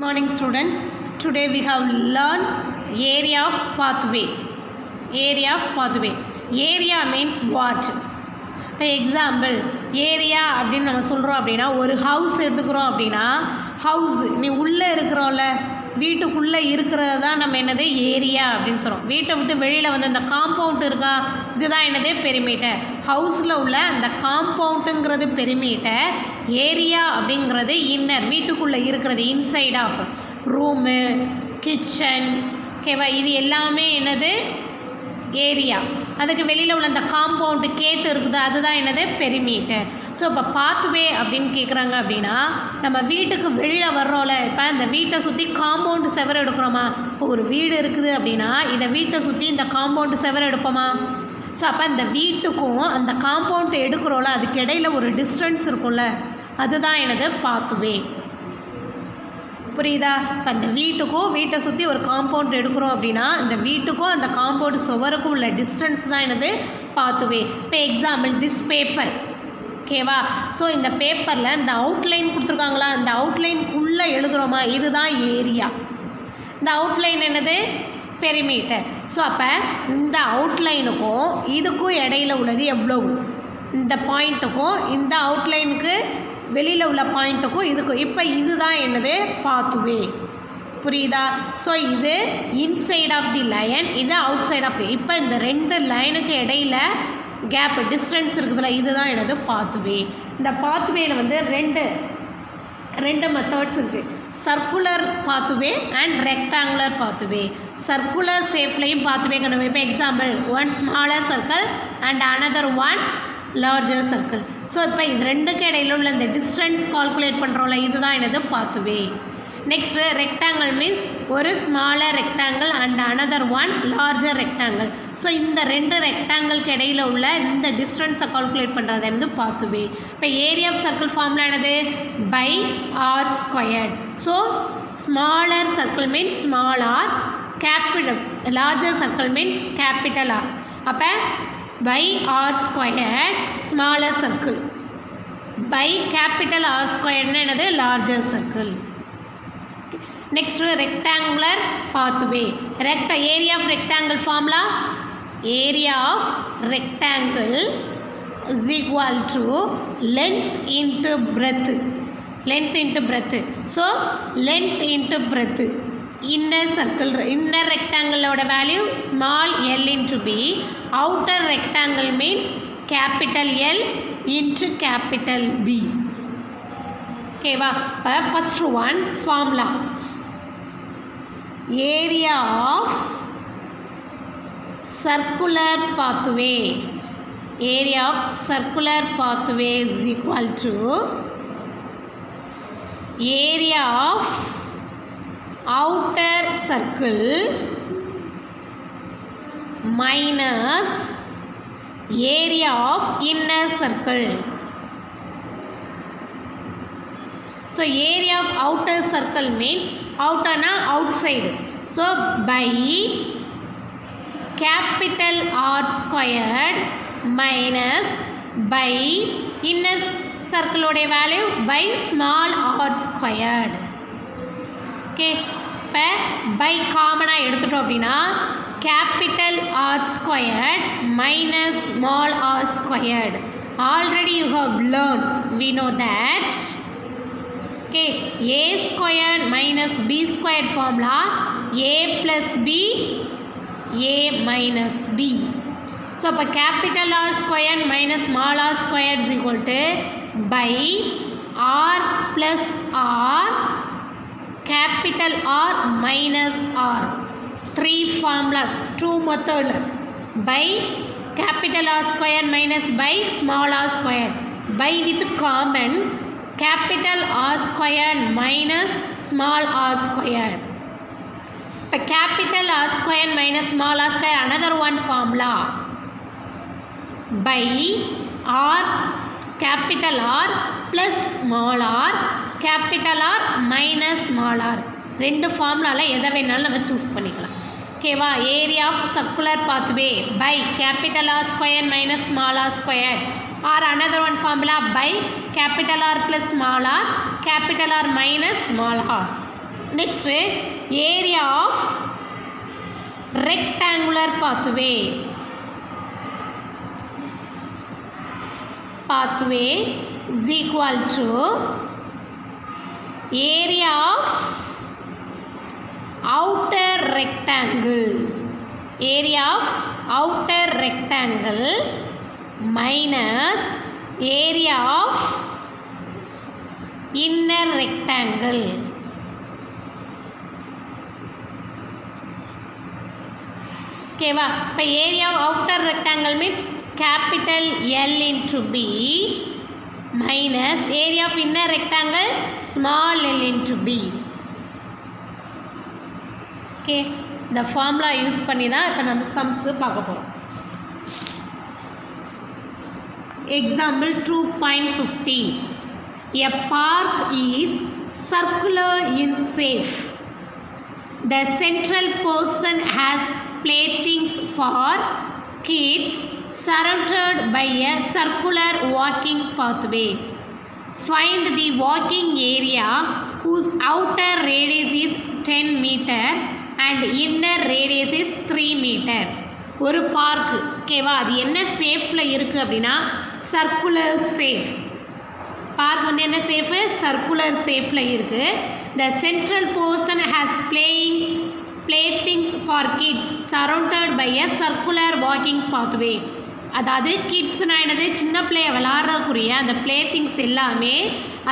morning students. Today we have learned area of pathway. Area of pathway. Area means what? For example, area அப்படின்னு நம்ம சொல்கிறோம் அப்படின்னா ஒரு house எடுத்துக்கிறோம் அப்படின்னா ஹவுஸ் நீ உள்ளே இருக்கிறோம்ல வீட்டுக்குள்ளே இருக்கிறது தான் நம்ம என்னது ஏரியா அப்படின்னு சொல்கிறோம். வீட்டை விட்டு வெளியில் வந்து அந்த காம்பவுண்ட் இருக்கா இதுதான் என்னது பெரிமீட்டர். ஹவுஸில் உள்ள அந்த காம்பவுண்டுங்கிறது பெரிமீட்டர். ஏரியா அப்படிங்கிறது இன்னர் வீட்டுக்குள்ளே இருக்கிறது இன்சைட் ஆஃப் ரூமு கிச்சன் ஓகேவா இது எல்லாமே என்னது ஏரியா. அதுக்கு வெளியில் உள்ள அந்த காம்பவுண்டு கேட்டு இருக்குது அதுதான் என்னது பெரிமீட்டர். ஸோ இப்போ பாத்வே அப்படின்னு கேட்குறாங்க அப்படின்னா நம்ம வீட்டுக்கு வெளியில் வர்றோம்ல இப்போ இந்த வீட்டை சுற்றி காம்பவுண்டு செவரு எடுக்கிறோமா. இப்போ ஒரு வீடு இருக்குது அப்படின்னா இதை வீட்டை சுற்றி இந்த காம்பவுண்டு செவரு எடுப்போமா. ஸோ அப்போ இந்த வீட்டுக்கும் அந்த காம்பவுண்டு எடுக்கிறோம்ல அதுக்கு இடையில் ஒரு டிஸ்டன்ஸ் இருக்கும்ல அதுதான் என்னது பாத்வே. புரியுதா. இப்போ அந்த வீட்டுக்கும் வீட்டை சுற்றி ஒரு காம்பவுண்ட் எடுக்கிறோம் அப்படின்னா இந்த வீட்டுக்கும் அந்த காம்பவுண்ட் சுவருக்கும் உள்ள டிஸ்டன்ஸ் தான் என்னது பாத்வே. இப்போ எக்ஸாம்பிள் திஸ் பேப்பர் ஓகேவா. ஸோ இந்த பேப்பரில் இந்த அவுட்லைன் கொடுத்துருக்காங்களா அந்த அவுட்லைனுக்குள்ளே எழுதுகிறோமா இதுதான் ஏரியா. இந்த அவுட்லைன் என்னது பெரிமீட்டர். ஸோ அப்போ இந்த அவுட்லைனுக்கும் இதுக்கும் இடையில உள்ளது எவ்வளவு இந்த பாயிண்ட்டுக்கும் இந்த அவுட்லைனுக்கு வெளியில் உள்ள பாயிண்ட்டுக்கும் இதுக்கும் இப்போ இதுதான் என்னது பாத்வே. புரியுதா. ஸோ இது இன்சைட் ஆஃப் தி லைன் இது அவுட் சைட் ஆஃப் தி இப்போ இந்த ரெண்டு லைனுக்கு இடையில் கேப் டிஸ்டன்ஸ் இருக்குதுல்ல இதுதான் என்னது பாத்வே. இந்த பாத்வேயில் வந்து ரெண்டு மெத்தட்ஸ் இருக்குது. Circular pathway and rectangular pathway. Circular சேஃப்லையும் பாத்வே கண்டுபிடிப்போம். இப்போ example one smaller circle and another one larger circle. So இப்போ இது ரெண்டுக்கு இடையில உள்ள இந்த டிஸ்டன்ஸ் கால்குலேட் பண்ணுறோம்ல இதுதான் என்னது பாத்வே. நெக்ஸ்ட்டு ரெக்டாங்கிள் மீன்ஸ் ஒரு smaller rectangle and another one larger rectangle. So இந்த ரெண்டு ரெக்டாங்கிளுக்கு இடையில் உள்ள இந்த டிஸ்டன்ஸை கால்குலேட் பண்ணுறது என்னது பாத்வே. இப்போ ஏரியா ஆஃப் சர்க்கிள் ஃபார்முலா என்னது pi r squared. So smaller circle means small r capital larger circle means capital r. அப்போ by r squared smaller circle by capital R squared என்னது larger circle. Next rectangular pathway. Area of rectangle formula area of rectangle is equal to length into breadth. Length into breadth. So length into breadth. Inner circle inner rectangle oda value small l into b. Outer rectangle means capital L into capital B. Okay va. First one formula area of circular pathway. Area of circular pathway is equal to area of outer circle minus area of inner circle. So area of outer circle means outer na outside. So by capital R squared minus by inner circle oda value by small r squared. Okay இப்போ pi காமனாக எடுத்துட்டோம் அப்படின்னா capital R squared minus small r squared. Already you have learn we know that okay A squared minus B squared formula A plus B A minus B. So அப்போ capital R squared minus small r squared is equal to pi R plus r capital R minus R. Three formulas, two method by capital R square minus by small r square. By with common capital R square minus small r square. The capital R square minus small r square another one formula by R capital R plus small r capital R minus small r. ரெண்டு ஃபார்முலாவில் எதை வேணாலும் நம்ம choose பண்ணிக்கலாம். ஓகேவா. Area of circular pathway pi capital R square minus small r square or another one formula by capital R plus small r, capital R minus small r. Next, area of rectangular pathway. Pathway is equal to area of outer rectangle. Area of outer rectangle minus area of inner rectangle. Okay va? இப்போ area of outer rectangle means capital L into B minus area of inner rectangle small l into B. Okay, the formula use பண்ணி தான் இப்போ நம்ம sums பார்க்க போறோம். Example 2.15. A park is circular in shape. The central portion has playthings for kids surrounded by a circular walking pathway. Find the walking area whose outer radius is 10 meter and inner radius is 3 meter. ஒரு park ஓகேவா, அது என்ன சேஃபில் இருக்குது அப்படின்னா circular safe. Park வந்து என்ன safe, circular சேஃபில் இருக்குது. The central portion has playthings for kids surrounded by a circular walking pathway. அதாவது கிட்ஸ்னால் என்னது, சின்ன பிள்ளைய விளாட்றக்குரிய அந்த பிளேத்திங்ஸ் எல்லாமே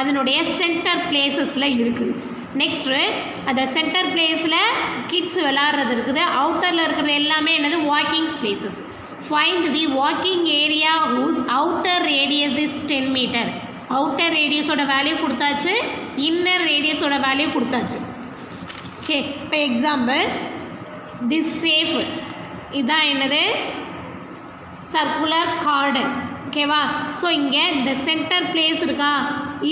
அதனுடைய சென்டர் பிளேசஸில் இருக்குது. நெக்ஸ்ட்டு அந்த சென்டர் பிளேஸில் கிட்ஸ் விளாட்றது இருக்குது. அவுட்டரில் இருக்கிறது எல்லாமே என்னது, walking places. Find the walking area whose outer radius is 10 metre. Outer ரேடியஸோட வேல்யூ கொடுத்தாச்சு, இன்னர் ரேடியஸோட வேல்யூ கொடுத்தாச்சு. ஓகே, இப்போ எக்ஸாம்பிள் திஸ் சேஃப் இதுதான் என்னது, சர்க்குலர் கார்டன். ஓகேவா, ஸோ இங்கே இந்த சென்டர் பிளேஸ் இருக்கா,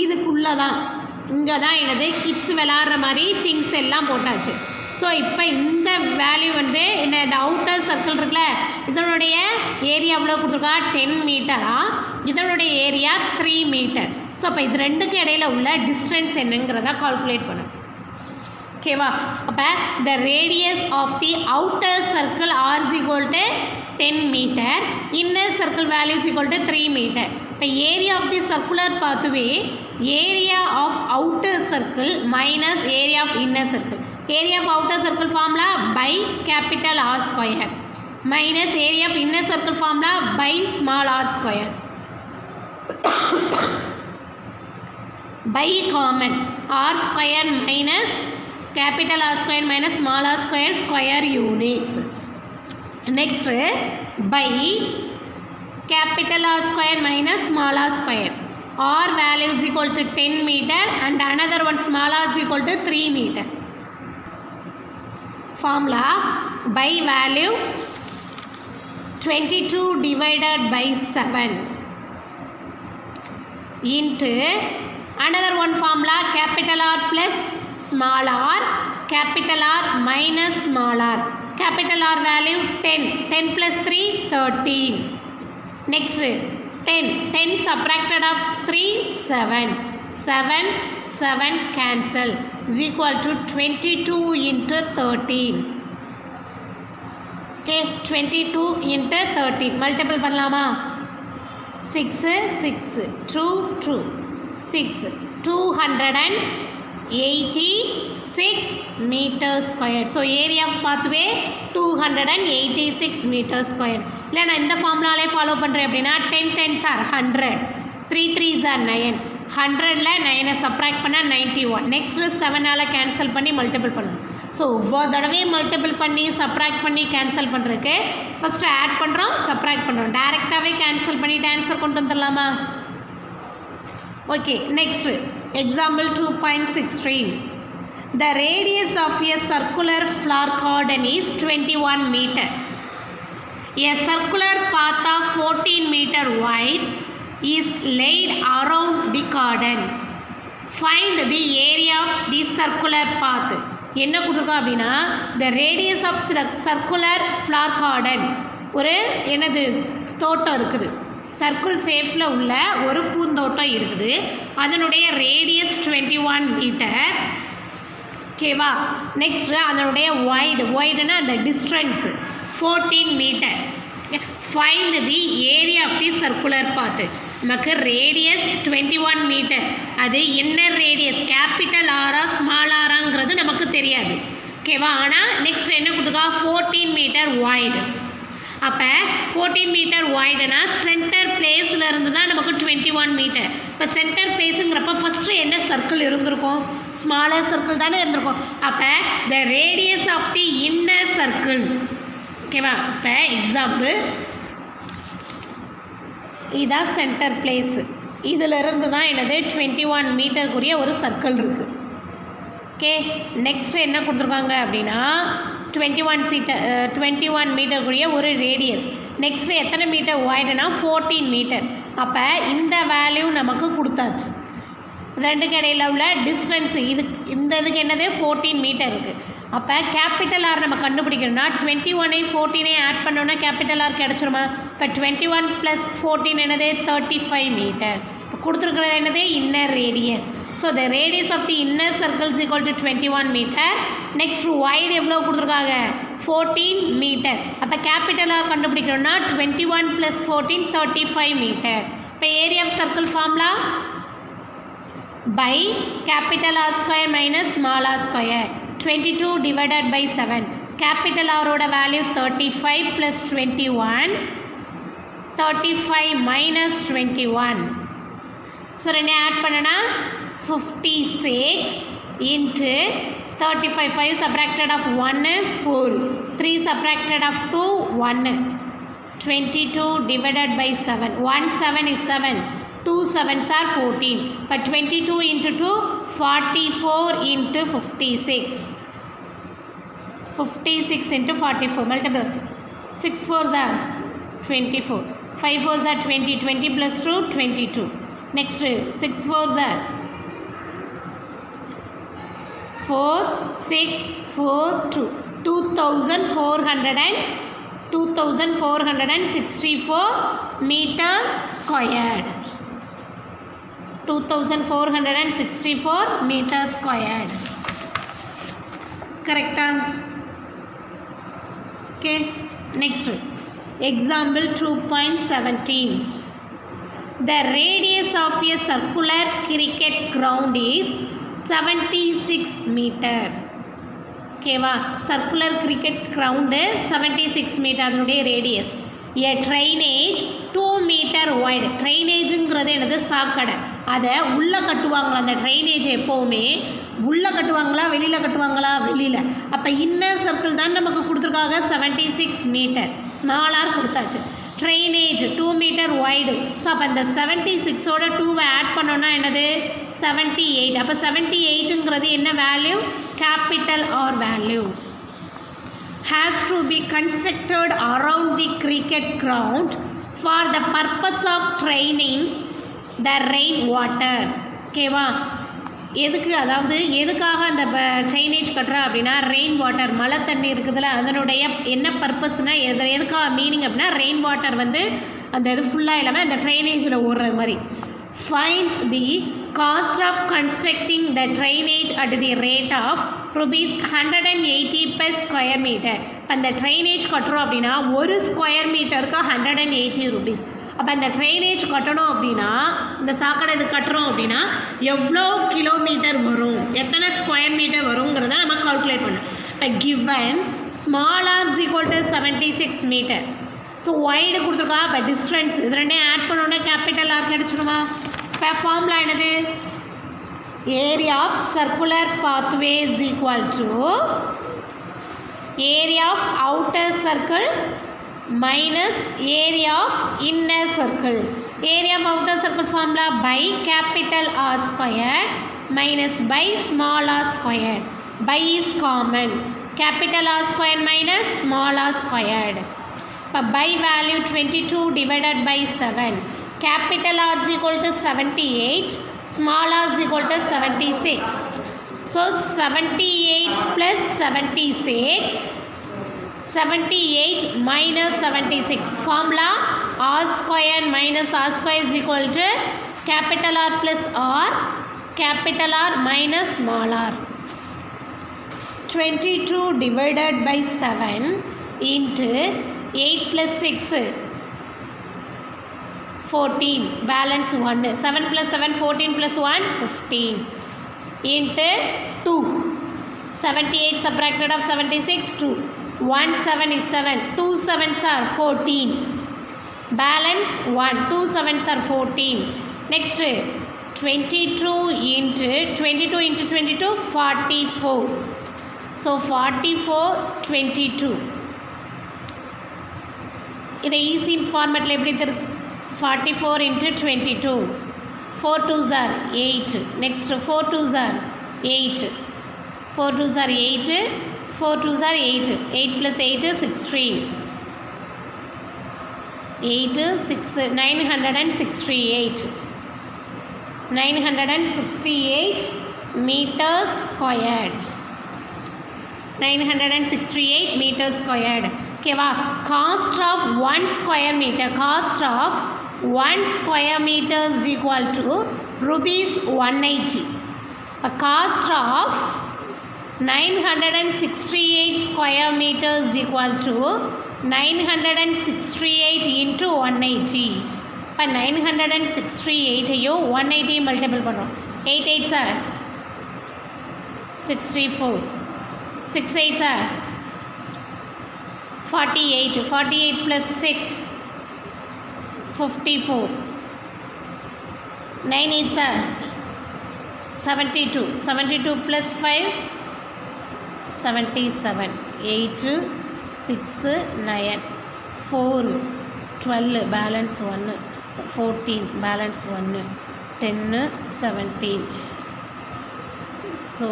இதுக்குள்ளே தான், இங்கே தான் என்னது கிட்ஸ் விளாட்ற மாதிரி திங்ஸ் எல்லாம் போட்டாச்சு. ஸோ இப்போ இந்த வேல்யூ வந்து என்ன, இந்த அவுட்டர் சர்க்கிள் இருக்குல்ல, இதனுடைய ஏரியா எவ்வளோ கொடுத்துருக்கா, 10 மீட்டரா, இதனுடைய ஏரியா 3 மீட்டர். ஸோ அப்போ இது ரெண்டுக்கு இடையில உள்ள டிஸ்டன்ஸ் என்னங்கிறத கால்குலேட் பண்ணும். ஓகேவா, அப்போ the radius of the outer circle R is equal to 10 metre, inner circle value is equal to 3 metre. இப்போ area of the circular pathway, area of outer circle minus area of inner circle. Area of outer circle formula pi capital R square minus area of inner circle formula pi small r square. Pi common r square minus capital R square minus small r square square units. Next pi capital R square minus small r square. R value is equal to 10 meter and another one small r is equal to 3 meter. Formula by value 22 divided by 7 into another one formula capital R plus small r, capital R minus small r. Capital R value 10, 10 plus 3 13. Next 10 subtracted of 3 7 cancel is equal to 22 into 13. Okay, 22 into 13 multiple பண்ணலாமா, 6 2 6 286 meter square. So area of pathway 286 meter square. இல்லை நான் இந்த ஃபார்முலாலே follow பண்ணுறேன் அப்படின்னா 10 10s are 100, 3 3s are 9, 100ல் 9 subtract பண்ணால் 91. Next 7ஆல் cancel பண்ணி multiple பண்ணணும். So ஒவ்வொரு தடவையும் மல்டிபிள் பண்ணி சப்ராக்ட் பண்ணி கேன்சல் பண்ணுறதுக்கு ஃபஸ்ட்டு ஆட் பண்ணுறோம், சப்ராக்ட் பண்ணுறோம். டேரெக்டாகவே கேன்சல் பண்ணிவிட்டு ஆன்சர் கொண்டு வந்துடலாமா? Okay, next example 2.16. The radius of a circular flower garden is 21 meter. A circular path of 14 meter wide is laid around the garden. Find the area of the circular path. என்ன கொடுத்துருக்கோம் அப்படின்னா, the radius of circular flower garden, ஒரு என்னது தோட்டம் இருக்குது, circle சேஃபில் உள்ள ஒரு பூந்தோட்டம் இருக்குது. அதனுடைய ரேடியஸ் 21 மீட்டர். ஓகேவா. நெக்ஸ்ட்டு அதனுடைய ஒய்டுனா அந்த distance 14 metre. Find the area of the circular path. நமக்கு ரேடியஸ் 21 மீட்டர், அது இன்னர் ரேடியஸ் கேபிட்டல் ஆரா ஸ்மால் ஆராங்கிறது நமக்கு தெரியாது. ஓகேவா. ஆனால் நெக்ஸ்ட் என்ன கொடுத்துருக்கா 14 மீட்டர் வைடு. அப்போ 14 மீட்டர் வைடுனா சென்டர் பிளேஸில் இருந்து தான் நமக்கு 21 மீட்டர். இப்போ சென்டர் பிளேஸுங்கிறப்ப ஃபஸ்ட்டு என்ன சர்க்கிள் இருந்திருக்கும், ஸ்மாலர் சர்க்கிள் தானே இருந்திருக்கும். அப்போ the radius of the inner circle. ஓகேவா. இப்போ எக்ஸாம்பிள் இதுதான் சென்டர் பிளேஸு, இதிலிருந்து தான் என்னது 21 மீட்டருக்குரிய ஒரு சர்க்கிள் இருக்குது. ஓகே. நெக்ஸ்ட் என்ன கொடுத்துருக்காங்க அப்படின்னா 21 மீட்டருக்குரிய ஒரு ரேடியஸ். நெக்ஸ்ட்டு எத்தனை மீட்டர் வைடுனா 14 மீட்டர். அப்போ இந்த வேல்யூ நமக்கு கொடுத்தாச்சு. ரெண்டுக்கு இடையில் உள்ள டிஸ்டன்ஸு இந்த இதுக்கு என்னது 14 மீட்டர் இருக்குது. அப்போ கேபிட்டல் ஆர் நம்ம கண்டுபிடிக்கணும்னா 21 14 ஆட் பண்ணோன்னா கேபிட்டல் ஆர் கிடச்சிருமா. இப்போ 21 + 14 என்னது 35 மீட்டர். இப்போ கொடுத்துருக்கிறது என்னது inner radius. So the radius of the inner circles equal to 21 metre. Next wide எவ்வளோ கொடுத்துருக்காங்க 14 மீட்டர். அப்போ கேபிட்டல் ஆர் கண்டுபிடிக்கணும்னா 21 + 14 35 மீட்டர். இப்போ area of circle formula by capital R square minus small r square. 22 divided by 7. Capital R oda value 35 plus 21. 35 minus 21. So ரெண்டு add பண்ணனா 56 into 35. 5 subtracted of 1 4. 3 subtracted of 2 1. 22 divided by 7. 1 7 is 7. 2 7s are 14. But 22 into 2 44 into 56. 56 into 44 multiple. 6 4s are 24. 5 4s are 20. 20 plus 2 22. Next 6 4s are 4 6 4 2. 2464 meter squared. 2464 meter squared. Correct? Okay. Next example 2.17. The radius of a circular cricket ground is 76 meter. ஓகேவா. Circular cricket ground 76 metre அதனுடைய radius. ஏ drainage 2 metre wide. ட்ரைனேஜுங்கிறது என்னது சாக்கடை. அதை உள்ளே கட்டுவாங்களா, அந்த drainage எப்போவுமே உள்ளே கட்டுவாங்களா வெளியில் கட்டுவாங்களா, வெளியில். அப்போ இன்னர் சர்க்கிள் தான் நமக்கு கொடுத்துருக்காங்க 76 மீட்டர். ஸ்மாலாக கொடுத்தாச்சு. Drainage 2 metre wide. ஸோ அப்போ இந்த 76ஓட 2வை ஆட் பண்ணோன்னா என்னது 78. அப்போ 78ங்கிறது என்ன value, capital r value. has to be constructed around the cricket ground for the purpose of training the rain water. ஓகேவா. எதுக்கு, அதாவது எதுக்காக அந்த ட்ரைனேஜ் கட்டுறா அப்படின்னா ரெயின் வாட்டர், மழை தண்ணி இருக்குதுல்ல, அதனுடைய என்ன பர்பஸ்னால் எதுக்காக மீனிங் அப்படின்னா ரெயின் வாட்டர் வந்து அந்த இது ஃபுல்லாக இல்லாமல் அந்த ட்ரைனேஜில் ஓடுறது மாதிரி. Find the cost of constructing the drainage at the rate of ₹180 per square meter. இப்போ அந்த ட்ரைனேஜ் கட்டுறோம் அப்படின்னா ஒரு ஸ்கொயர் மீட்டருக்கு ₹180. அப்போ அந்த ட்ரைனேஜ் கட்டணும் அப்படின்னா, இந்த சாக்கடை இது கட்டுறோம் அப்படின்னா எவ்வளோ கிலோமீட்டர் வரும், எத்தனை ஸ்கொயர் மீட்டர் வருங்கிறத நம்ம கால்குலேட் பண்ணோம். இப்போ given small r is equal to 76 metre. So wide கொடுத்துருக்கா. இப்போ டிஸ்டன்ஸ் இது ரெண்டையும் ஆட் பண்ணோன்னா கேபிட்டல் ஆர் கிடச்சிடுமா. இப்போ ஃபார்முலா என்னது, area of circular pathway is equal to area of outer circle minus area of inner circle. Area of outer circle formula by capital R squared minus by small r squared. By is common. Capital R squared minus small r squared. By value 22 divided by 7. Capital R is equal to 78. Small r is equal to 76. So 78 plus 76. 78 minus 76. Formula r square minus r square is equal to capital R plus r, capital R minus small r. 22 divided by 7 into 8 plus 6 14 balance 1 7 plus 7 14 plus 1 15 into 2 78 subtracted of 76 2 1 7 is 7 2 7s are 14 balance 1 2 7s are 14 next 22 into 22 44 so 44 22 இதை easy ஃபார்மேட்டில் எப்படி 44 into 22 4 2s are 8 next 4 2s are 8 4 2s are 8 4 2s are 8 8 plus 8 is 16 8 6 968 968 meters squared 968 meters squared ஓகேவா cost of 1 square meter cost of 1 square meter is equal to rupees 180 a cost of 968 square meters is equal to 968 into 180 இப்போ 968ஐயும் 180 multiple பண்ணுறோம் 8 8 sir 64 6 8 sir 48 48 plus 6 54 9 8 sir 72 72 plus 5 77 8 6 9 4 12 balance 1 14 balance 1 10 17 so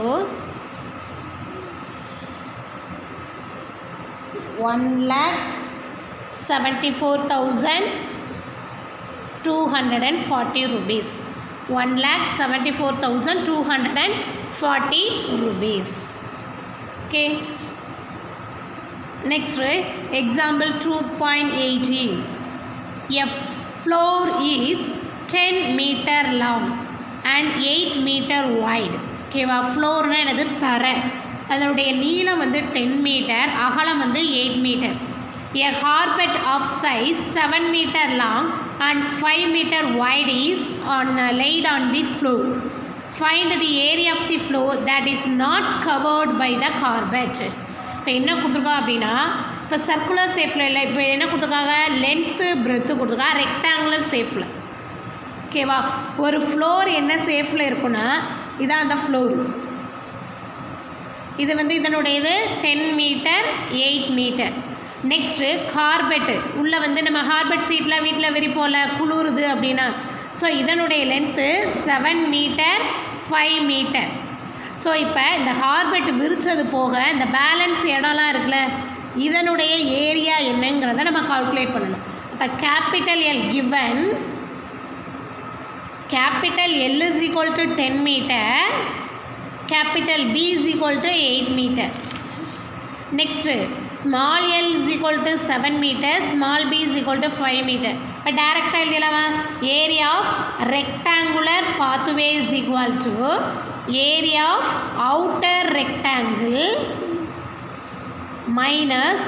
1,74,240 rupees 1,74,240 rupees okay next example 2.18 a floor is 10 meter long and 8 meter wide ஓகேவா ஃப்ளோர்னா என்னது தரை அதனுடைய நீளம் வந்து 10 metre அகலம் வந்து 8 metre a carpet of size 7 meter long and 5 meter wide is laid on the floor find the area of the floor that is not covered by the carpet இப்போ என்ன கொடுத்துருக்கோம் அப்படின்னா இப்போ சர்க்குலர் ஷேப்பில் இல்லை இப்போ என்ன கொடுத்துருக்காங்க லென்த்து பிரெத்து கொடுத்துருக்காங்க ரெக்டாங்குலர் ஷேப்பில் ஓகேவா ஒரு ஃப்ளோர் என்ன ஷேப்பில் இருக்குன்னா இதான் அந்த ஃப்ளோர் இது வந்து இதனுடையது 10 மீட்டர் 8 மீட்டர் நெக்ஸ்ட்டு கார்பெட்டு உள்ளே வந்து நம்ம கார்பெட் சீட்டில் வீட்டில் விரிப்போம்ல குளிருது அப்படின்னா ஸோ இதனுடைய லென்த்து 7 மீட்டர் 5 மீட்டர் ஸோ இப்போ இந்த கார்பெட் விரித்தது போக இந்த பேலன்ஸ் இடம்லாம் இருக்குல்ல இதனுடைய ஏரியா என்னங்கிறத நம்ம கால்குலேட் பண்ணணும் இப்போ capital l given capital l is equal to 10 metre capital B is equal to 8 meter. Next, small l is equal to 7 meter, small b is equal to 5 meter. But direct area of rectangular pathway is equal to area of outer rectangle minus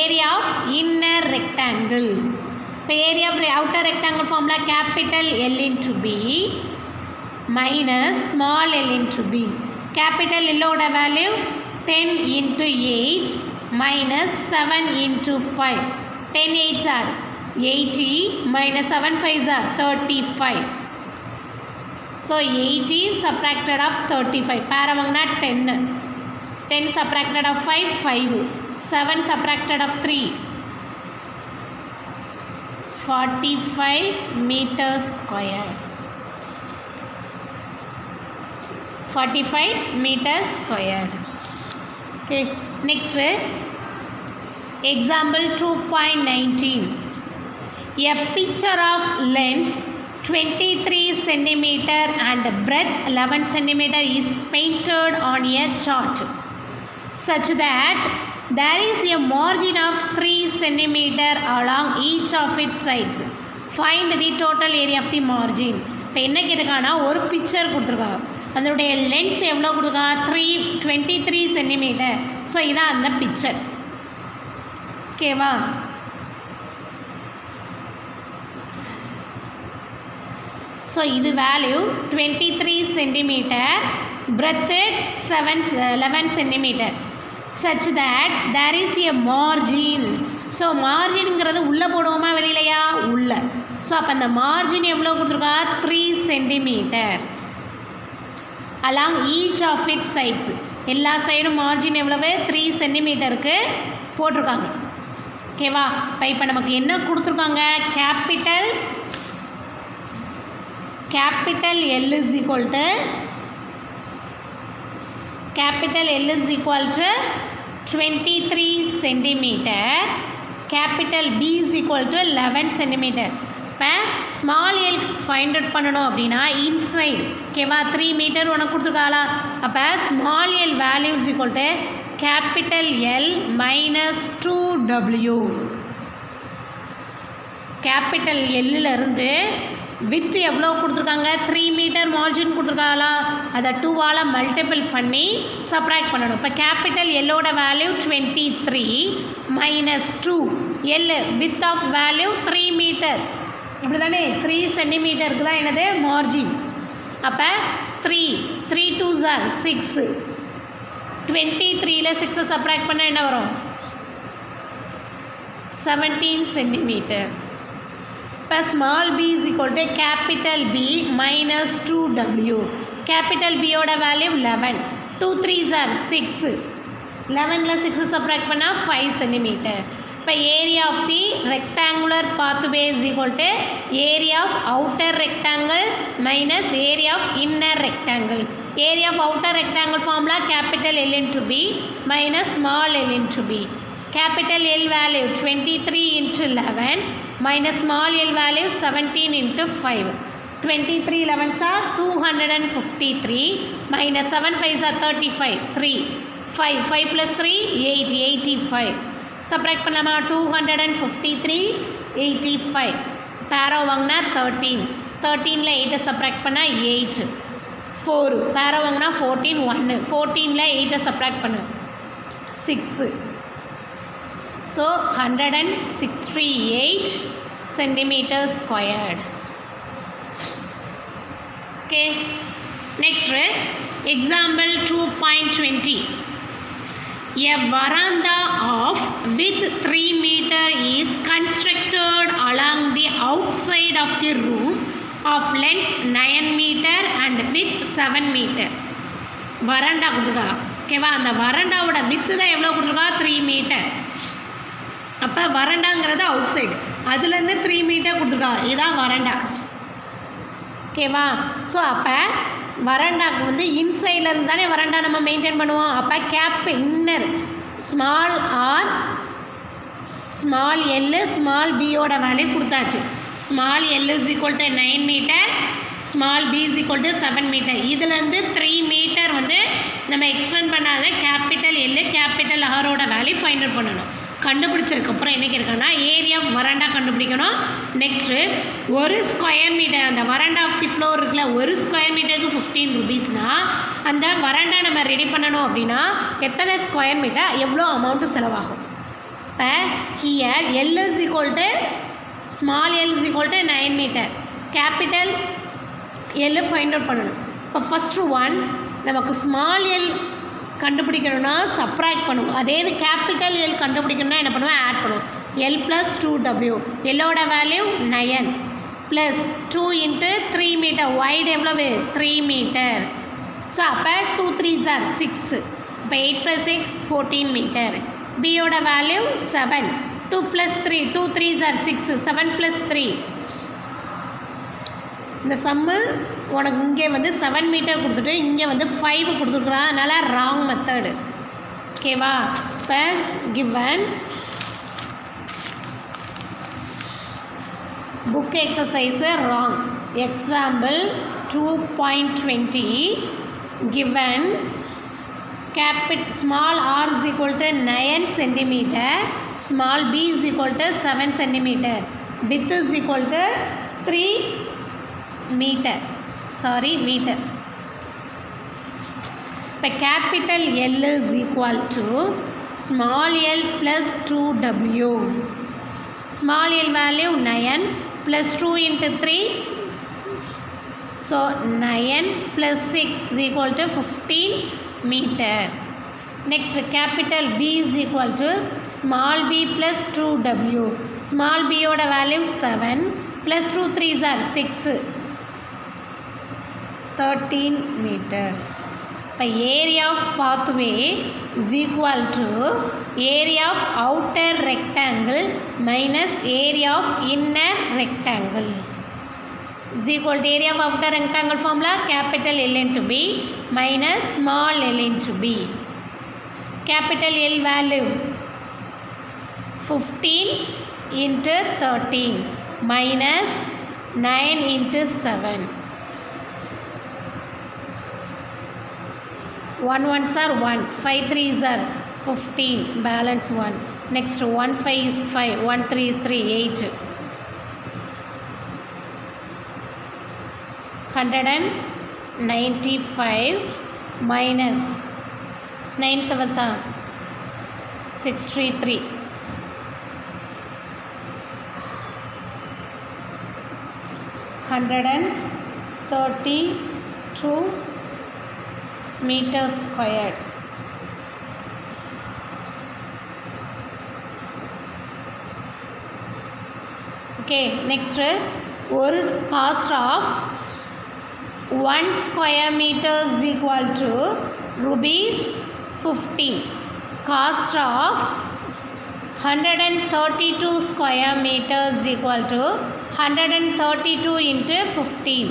area of inner rectangle. The area of outer rectangle formula capital L into B minus small l into B. Capital L oda value 10 into 8 minus 7 into 5. 10 8s are 80 minus 7 5s are 35. So 80 subtracted of 35. Paravangna 10. 10 subtracted of 5 5. 7 subtracted of 3. 45 meters square. 45 meters squared. Okay, next example 2.19 a picture of length 23 centimeter and breadth 11 centimeter is painted on a chart such that there is a margin of 3 centimeter along each of its sides. Find the total area of the margin. இப்போ என்ன கேட்டிருக்காங்கன்னா ஒரு picture கொடுத்துருக்காங்க அதனுடைய length எவ்வளோ கொடுக்கா 23 centimetre. So இதான் அந்த picture. ஓகேவா? So இது value 23 centimetre, breadth 11 centimetre, such that there is a margin. So மார்ஜின்ங்கிறது உள்ளே போடுவோமா வெளியிலையா? உள்ள. ஸோ அப்போ அந்த மார்ஜின் எவ்வளோ கொடுத்துருக்கா 3 centimetre along each of its sides. எல்லா சைடும் மார்ஜின் எவ்வளவு 3 சென்டிமீட்டருக்கு போட்டிருக்காங்க. ஓகேவா? இப்போ நமக்கு என்ன கொடுத்துருக்காங்க? capital L is equal to 23 centimeter, capital B is equal to 11 centimeter. இப்போ ஸ்மால் எல் ஃபைண்ட் அவுட் பண்ணணும் அப்படின்னா இன்சைடு ஓகேவா 3 மீட்டர் உனக்கு கொடுத்துருக்காளா? அப்போ small L value is equal to capital L minus 2W. Capital எல்லிருந்து வித் எவ்வளோ கொடுத்துருக்காங்க 3 மீட்டர் மார்ஜின் கொடுத்துருக்காங்களா? அதை 2ஆல் மல்டிபிள் பண்ணி சப்ராக்ட் பண்ணணும். இப்போ கேபிட்டல் எல்லோட value 23 minus 2 L width of value 3 metre இப்படி தானே 3 சென்டிமீட்டருக்கு தான் என்னது மார்ஜின். அப்போ 3 2s are 6, 23ல் 6 சப்ராக்ட் பண்ணால் என்ன வரும்? 17 சென்டிமீட்டர். இப்போ ஸ்மால் b is equal to capital B minus 2W. Capital பியோட வேல்யூ 11, 2 3s are 6, 11ல் 6 சப்ராக்ட் பண்ணால் 5 சென்டிமீட்டர். இப்போ area of the rectangular pathway is equal to area of outer rectangle minus area of inner rectangle. Area of outer rectangle formula capital L into B minus small L into B. Capital L value 23 into 11 minus small l value 17 into 5. 23 11s are 253 minus 7 5s are 35, 3, 5 plus 3 8, 85. Subtract பண்ணலாமா? 253 85. பேரோ வாங்கினா 13, 13ல் 8 subtract பண்ணால் 8, 4. பேரோ வாங்கினா 14 1, 14ல் 8 subtract பண்ண 6. So 168 centimeters squared. Okay. Next example 2.20. A veranda of width 3 meter is constructed along the outside of the room of length 9 meter and width 7 meter. Veranda கொடுத்துருக்கா. ஓகேவா? அந்த வராண்டாவோட வித்து தான் எவ்வளோ கொடுத்துருக்கா 3 மீட்டர். அப்போ வராண்டாங்கிறது அவுட் சைடு, அதுலேருந்து 3 metre கொடுத்துருக்கா. இதுதான் வராண்டா. ஓகேவா? ஸோ அப்போ வராண்டாக்கு வந்து இன்சைட்லேருந்து தானே வராண்டா நம்ம மெயின்டைன் பண்ணுவோம். அப்போ gap inner small r small l small பியோட வேல்யூ கொடுத்தாச்சு. Small l is equal to 9 metre, small b is equal to 7 metre. இதுலேருந்து 3 மீட்டர் வந்து நம்ம எக்ஸ்டெண்ட் பண்ணாத கேபிட்டல் எல் கேபிட்டல் ஆரோட வேல்யூ ஃபைண்ட் அவுட் பண்ணணும். கண்டுபிடிச்சதுக்கப்புறம் என்ன கேட்குறாங்கன்னா ஏரியா ஆஃப் வராண்டா கண்டுபிடிக்கணும். நெக்ஸ்ட்டு ஒரு ஸ்கொயர் மீட்டர், அந்த வராண்டா ஆஃப் தி ஃப்ளோர் இருக்குல்ல, ஒரு ஸ்கொயர் மீட்டருக்கு 15 rupeesனால் அந்த வராண்டா நம்ம ரெடி பண்ணணும் அப்படின்னா எத்தனை ஸ்கொயர் மீட்டர் எவ்வளோ அமௌண்ட்டு செலவாகும். இப்போ here l is equal to small l is equal to 9 metre, capital l find out பண்ணணும். இப்போ ஃபஸ்ட்டு ஒன் நமக்கு ஸ்மால் எல் கண்டுபிடிக்கணும்னா சப்ராக்ட் பண்ணுவோம். அதே இது கேபிட்டல் எல் கண்டுபிடிக்கணும்னா என்ன பண்ணுவோம்? ஆட் பண்ணுவோம். எல் ப்ளஸ் 2W, எல்லோட value 9 plus 2 into 3 metre, wide எவ்வளவு 3 மீட்டர். ஸோ அப்போ 2 3s are 6, இப்போ 8 + 6 14 மீட்டர். பியோட வேல்யூ 7, 2 + 3 2 3s are 6, 7 + 3. இந்த சம்மு உனக்கு இங்கே வந்து 7 மீட்டர் கொடுத்துட்டு இங்கே வந்து 5 கொடுத்துருக்குறான், அதனால் ராங் மெத்தடு. ஓகேவா? இப்போ given book exercise wrong. Example 2.20 given small r is equal to 9 centimeter, small b is equal to 7 centimeter, width is equal to 3 meter. இப்போ capital L is equal to small l plus 2w. Small l value 9 plus 2 into 3. So 9 plus 6 is equal to 15 meter. Next capital B is equal to small b plus 2w. Small b oda value 7 plus 2 3s are 6. 13 meter. The area of pathway is equal to area of outer rectangle minus area of inner rectangle. Is equal to area of outer rectangle formula capital L into B minus small l into B. Capital L value 15 into 13 minus 9 into 7. 1 ones are 1, 5 threes are 15, balance 1. Next 1 5 is 5, 1 3 is 3, 8. 195 minus 9 7s are 63. 132 meters squared. Okay, next one cost of 1 square meter is equal to rupees 15. Cost of 132 square meters is equal to 132 into 15.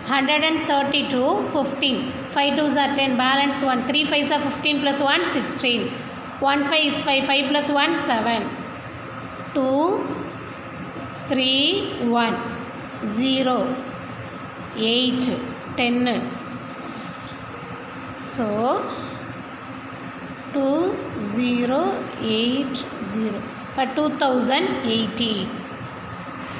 132 15. 5 2s are 10, balance 1. 3 5s are 15 plus 1 16. 1 5 is 5, 5 plus 1 7. 2 3 1 0 8 10. So 2080 for 2080.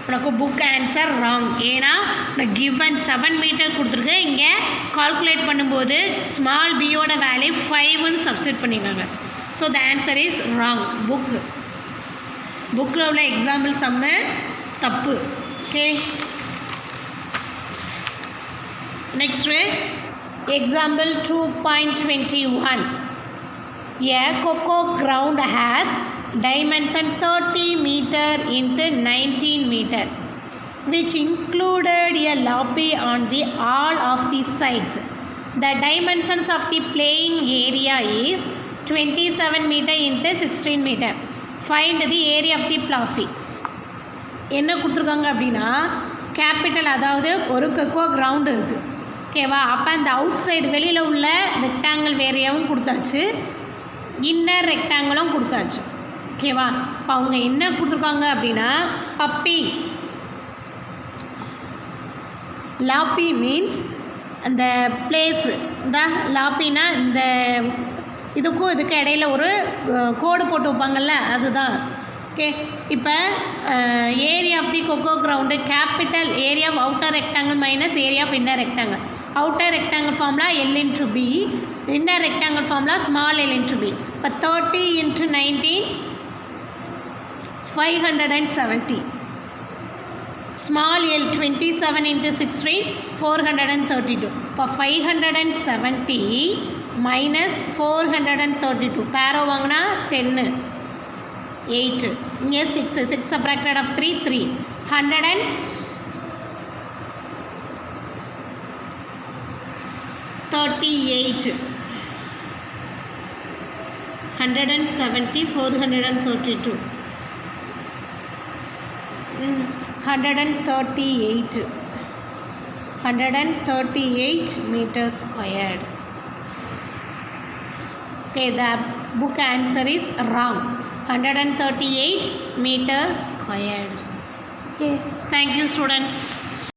உனக்கு book answer wrong. ஏன்னா உனக்கு given 7 metre கொடுத்துருக்கு. இங்கே calculate பண்ணும்போது small பியோட value 5ன்னு substitute பண்ணியிருக்காங்க. So the answer is wrong. புக்கில் உள்ள எக்ஸாம்பிள் சம்மு தப்பு. Okay, next example 2.21. A cocoa ground has dimension 30 meter into 19 meter, which included a lobby on the all of the sides. The dimensions of the playing area is 27 meter into 16 meter. Find the area of the lobby. என்ன கொடுத்துருக்காங்க அப்படின்னா capital, அதாவது ஒரு kho kho ground இருக்குது. ஓகேவா? அப்போ அந்த out side வெளியில் உள்ள ரெக்டாங்கிள் ஏரியாவும் கொடுத்தாச்சு, இன்னர் ரெக்டாங்கிளும் கொடுத்தாச்சு. ஓகேவா? இப்போ அவங்க என்ன கொடுத்துருக்காங்க அப்படின்னா பப்பி லாப்பி மீன்ஸ் அந்த பிளேஸ். இந்த லாப்பினா இந்த இதுக்கும் இதுக்கு இடையில ஒரு கோடு போட்டு வைப்பாங்கள்ல, அதுதான். ஓகே, இப்போ area of the kho-kho ground capital area of outer rectangle minus area of inner rectangle. Outer rectangle formula L into B, inner rectangle formula small l into B. இப்போ 30 into 19 570. Small l 27 into 16 432. இப்போ 570 minus 432 பேரோ வாங்கினா 10 8. இங்கே 6 subtracted of 3 3. 138. 170 432. 138. 138 meters squared. Okay, the book answer is wrong. 138 meters squared. Okay, thank you students.